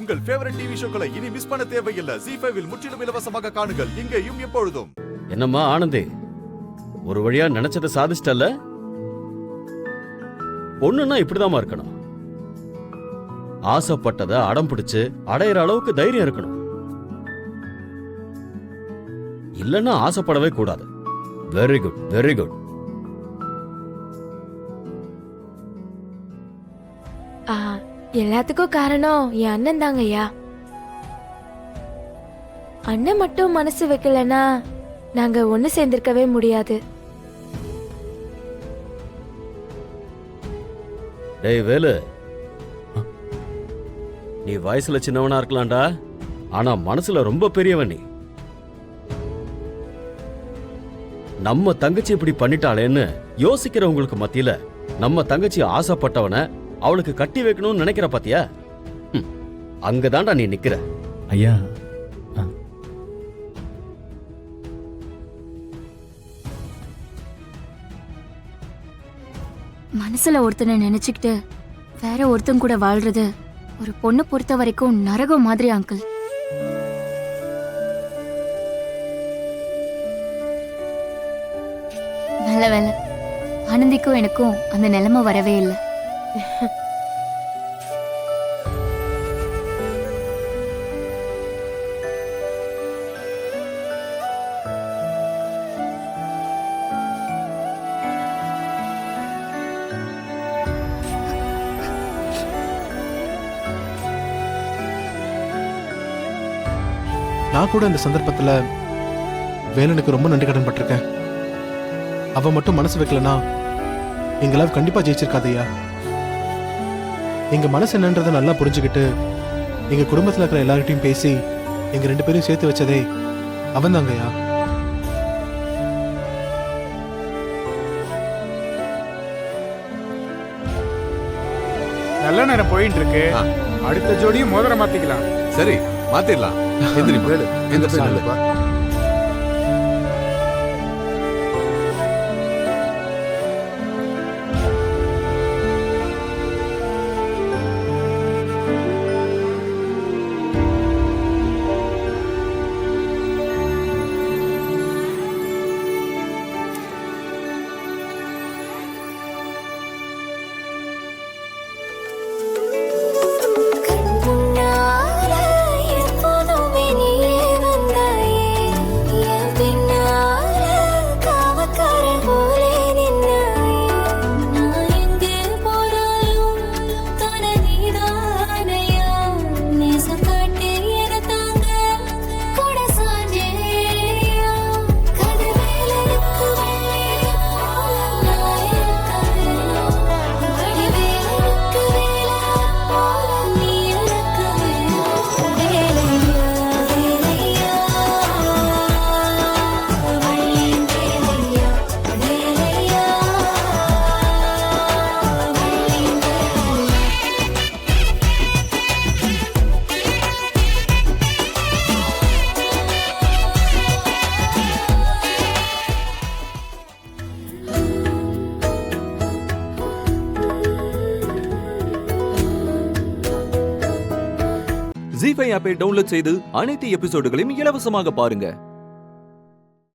உங்கள் favourite TV ஷோக்களை இனி miss பண்ண தேவையில்லை. ZEE5 இல் முற்றிலும் இலவசமாக காணுங்கள், இங்கேயும் எப்பொழுதும். என்னம்மா ஆனந்தி, ஒரு வழியா நினைச்சதை சாதிச்சிட்டல்ல? பொண்ணுன்னா இப்படிதாம்மா இருக்கணும். ஆசைப்பட்டதை அடம் பிடிச்சு அடையிற அளவுக்கு தைரியம் இருக்கணும். இல்லன்னா ஆசைப்படவே கூடாது. Very good, very good. எல்லாத்துக்கும் காரணம் என் அண்ணன் தாங்க ஐயா. அண்ணன் மட்டும் மனசு வைக்கலன்னா நாங்க ஒண்ணு சேர்ந்திருக்கவே முடியாது. டேய் வேலு, நீ வயசுல சின்னவனா இருக்கலாம்டா, ஆனா மனசுல ரொம்ப பெரியவன் நீ. நம்ம தங்கச்சி இப்படி பண்ணிட்டாளேன்னு யோசிக்கிறவங்களுக்கு மத்தியில நம்ம தங்கச்சி ஆசைப்பட்டவன அவளுக்கு கட்டி வைக்கணும்னு நினைக்கிற பாத்தியா? அங்கதான்டா நீ நிக்கிற. ஐயா, மனசுல ஒருத்தனை நினைச்சுக்கிட்டு வேற ஒருத்தன் கூட வாழ்றது ஒரு பொண்ணு பொறுத்த வரைக்கும் நரகம் மாதிரி அங்கிள். நல்ல வேலை, ஆனந்திக்கும் எனக்கும் அந்த நிலைமை வரவே இல்லை. நான் கூட இந்த சந்தர்ப்பத்துல வேலனுக்கு ரொம்ப நன்றி கடன் பட்டிருக்கேன். அவ மட்டும் மனசு வைக்கலனா எங்க லவ் கண்டிப்பா ஜெயிச்சிருக்காதையா. எங்க மனசு என்னன்றதை நல்லா புரிஞ்சுக்கிட்டு எங்க குடும்பத்துல இருக்கிற எல்லார்கிட்டையும் பேசி எங்க 2 பேரும் சேர்த்து வச்சதே அவன் தாங்கய்யா. நல்ல நேரம் போயிட்டு இருக்கு. அடுத்த ஜோடியும் மோதிரம் மாத்திக்கலாம். சரி, மாத்திடலாம். எந்திரிப்பா. ZEE5 ஆப்பை டவுன்லோட் செய்து அனைத்து எபிசோடுகளையும் இலவசமாக பாருங்க.